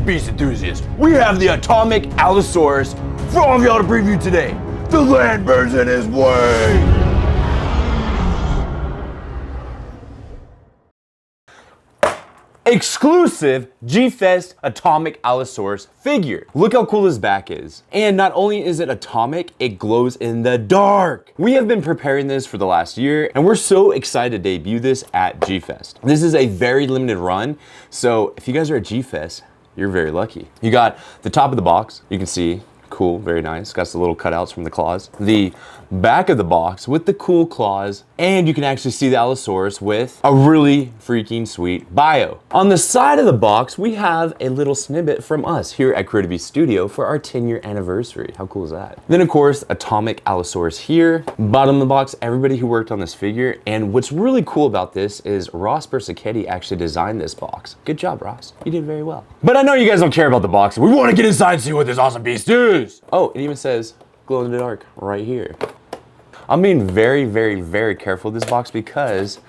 beast enthusiasts, we have the atomic Allosaurus for all of y'all to preview today. The land burns in his way. Exclusive Gfest Atomic Allosaurus figure. Look how cool his back is. And not only is it atomic, it glows in the dark. We have been preparing this for the last year, and we're so excited to debut this at Gfest. This is a very limited run, so if you guys are at Gfest, you're very lucky. You got the top of the box, you can see, cool, very nice. Got some little cutouts from the claws. The back of the box with the cool claws, and you can actually see the Allosaurus with a really freaking sweet bio. On the side of the box, we have a little snippet from us here at Creative Studio for our 10-year anniversary. How cool is that? Then of course, Atomic Allosaurus here. Bottom of the box, everybody who worked on this figure. And what's really cool about this is Ross Bersachetti actually designed this box. Good job, Ross. You did very well. But I know you guys don't care about the box. We want to get inside and see what this awesome beast is. Oh, it even says glow in the dark right here. I'm being very, very, very careful with this box because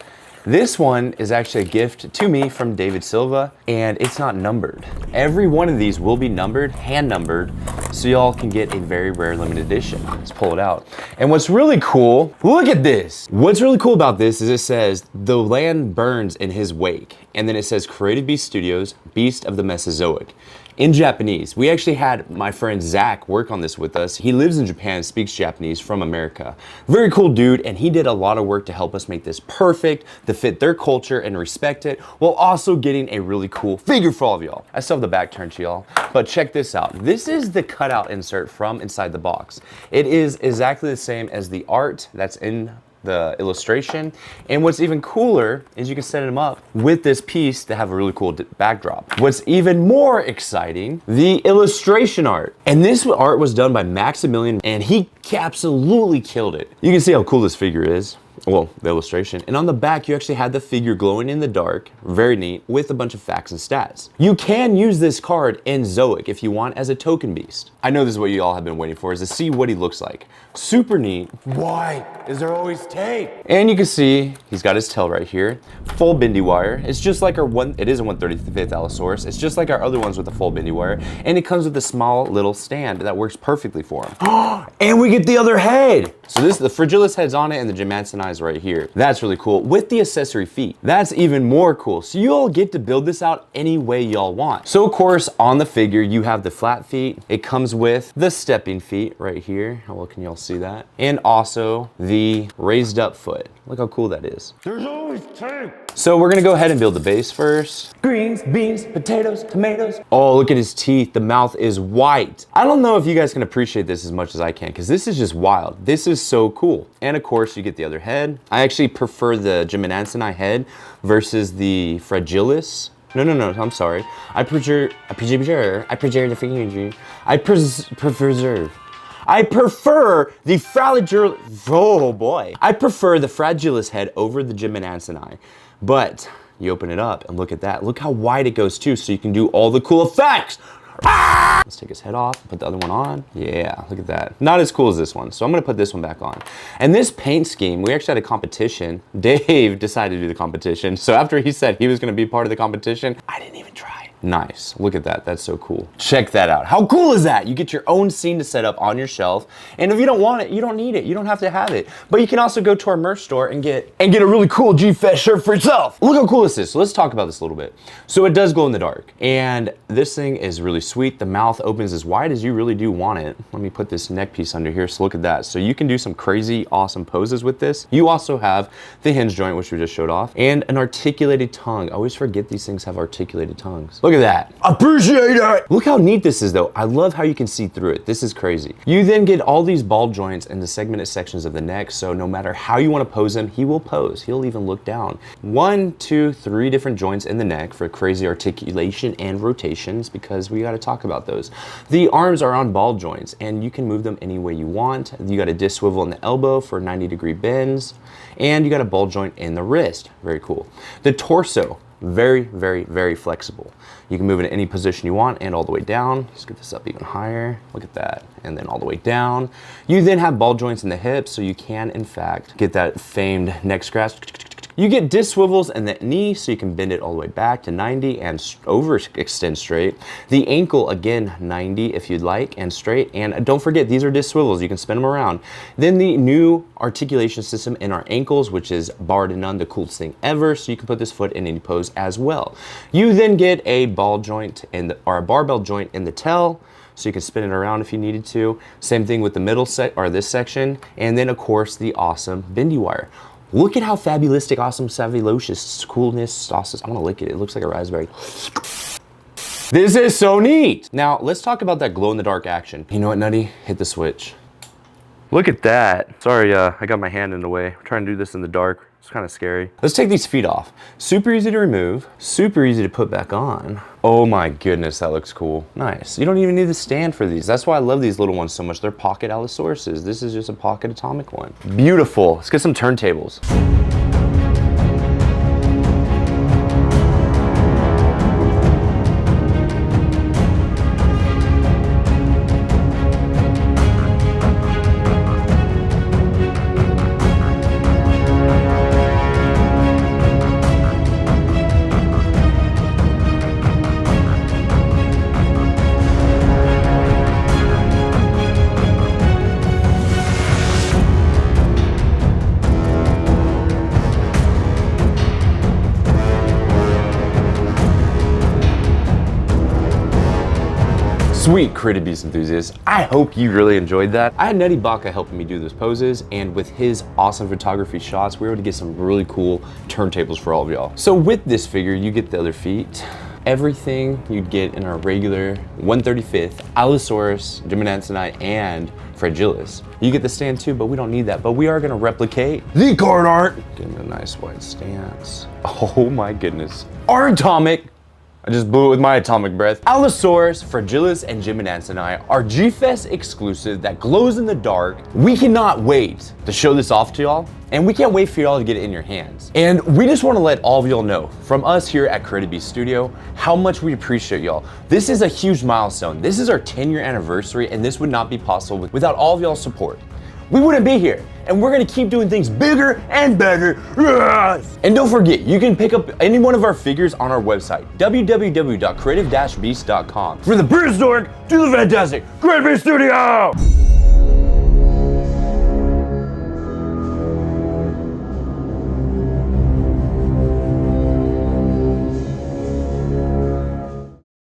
this one is actually a gift to me from David Silva, and it's not numbered. Every one of these will be numbered, hand numbered, so y'all can get a very rare limited edition. Let's pull it out. And what's really cool, look at this. What's really cool about this is it says, the land burns in his wake. And then it says Creative Beast Studios, Beast of the Mesozoic. In Japanese. We actually had my friend Zach work on this with us. He lives in Japan, speaks Japanese from America. Very cool dude, and he did a lot of work to help us make this perfect, to fit their culture and respect it, while also getting a really cool figure for all of y'all. I still have the back turned to y'all, but check this out. This is the cutout insert from inside the box. It is exactly the same as the art that's in the illustration, and what's even cooler is you can set them up with this piece to have a really cool backdrop. What's even more exciting, the illustration art. And this art was done by Maximilian, and he absolutely killed it. You can see how cool this figure is. Well, the illustration. And on the back, you actually had the figure glowing in the dark, very neat, with a bunch of facts and stats. You can use this card in Zoic if you want as a token beast. I know this is what you all have been waiting for, is to see what he looks like. Super neat. Why is there always tape? And you can see he's got his tail right here. Full bendy wire. It's just like it is a 135th Allosaurus. It's just like our other ones with the full bendy wire. And it comes with a small little stand that works perfectly for him. And we get the other head. So this, the Fragilis head's on it and the Gigantinis right here. That's really cool with the accessory feet. That's even more cool. So you all get to build this out any way y'all want. So of course, on the figure, you have the flat feet. It comes with the stepping feet right here. How well can y'all see that? And also the raised up foot. Look how cool that is. There's always tape. So we're gonna go ahead and build the base first. Greens, beans, potatoes, tomatoes. Oh, look at his teeth. The mouth is white. I don't know if you guys can appreciate this as much as I can, because this is just wild. This is so cool. And of course, you get the other head. I actually prefer the Gigantinis head versus the Fragilis. No, I'm sorry. I preserve the figure. I prefer the Fragilis head over the Gimminantini. But you open it up and look at that. Look how wide it goes too, so you can do all the cool effects. Ah! Let's take his head off, put the other one on. Yeah, look at that. Not as cool as this one, so I'm gonna put this one back on. And this paint scheme, we actually had a competition. Dave decided to do the competition. So after he said he was gonna be part of the competition, I didn't even try. Nice, look at that, that's so cool. Check that out, how cool is that? You get your own scene to set up on your shelf, and if you don't want it, you don't need it, you don't have to have it. But you can also go to our merch store and get a really cool Gfest shirt for yourself. Look how cool this is. So let's talk about this a little bit. So it does glow in the dark, and this thing is really sweet. The mouth opens as wide as you really do want it. Let me put this neck piece under here, so look at that. So you can do some crazy, awesome poses with this. You also have the hinge joint, which we just showed off, and an articulated tongue. I always forget these things have articulated tongues. Look at that. Appreciate it. Look how neat this is though. I love how you can see through it. This is crazy. You then get all these ball joints and the segmented sections of the neck. So no matter how you want to pose him, he will pose. He'll even look down. 1, 2, 3 different joints in the neck for crazy articulation and rotations, because we got to talk about those. The arms are on ball joints and you can move them any way you want. You got a disc swivel in the elbow for 90-degree bends, and you got a ball joint in the wrist. Very cool. The torso, very, very, very flexible. You can move it in any position you want and all the way down. Let's get this up even higher. Look at that. And then all the way down. You then have ball joints in the hips, so you can, in fact, get that famed neck scratch You get disc swivels in the knee, so you can bend it all the way back to 90 and overextend straight. The ankle, again, 90 if you'd like, and straight. And don't forget, these are disc swivels. You can spin them around. Then the new articulation system in our ankles, which is bar to none, the coolest thing ever. So you can put this foot in any pose as well. You then get a ball joint or a barbell joint in the tail, so you can spin it around if you needed to. Same thing with the middle or this section. And then of course the awesome bendy wire. Look at how fabulistic, awesome, savulocious, coolness, sauces. I want to lick it. It looks like a raspberry. This is so neat. Now let's talk about that glow in the dark action. You know what, Nutty? Hit the switch. Look at that. Sorry, I got my hand in the way. I'm trying to do this in the dark. It's kind of scary. Let's take these feet off. Super easy to remove, super easy to put back on. Oh my goodness, that looks cool. Nice. You don't even need the stand for these. That's why I love these little ones so much. They're pocket Allosauruses. This is just a pocket atomic one. Beautiful. Let's get some turntables. Sweet Creative Beast enthusiasts, I hope you really enjoyed that. I had Nutty Baka helping me do those poses, and with his awesome photography shots, we were able to get some really cool turntables for all of y'all. So with this figure, you get the other feet, everything you'd get in our regular 1/35th Allosaurus, Gymnantonite, and Fragilis. You get the stand too, but we don't need that. But we are gonna replicate the card art. Getting a nice wide stance. Oh my goodness. Our atomic, I just blew it with my atomic breath. Allosaurus, Fragilis, and Gymnantonite are Gfest exclusive that glows in the dark. We cannot wait to show this off to y'all, and we can't wait for y'all to get it in your hands. And we just want to let all of y'all know, from us here at Creative Beast Studio, how much we appreciate y'all. This is a huge milestone. This is our 10-year anniversary, and this would not be possible without all of y'all's support. We wouldn't be here, and we're gonna keep doing things bigger and better. Yes! And don't forget, you can pick up any one of our figures on our website, www.creative-beast.com. For the Bruce Dork, do the fantastic Creative Beast Studio!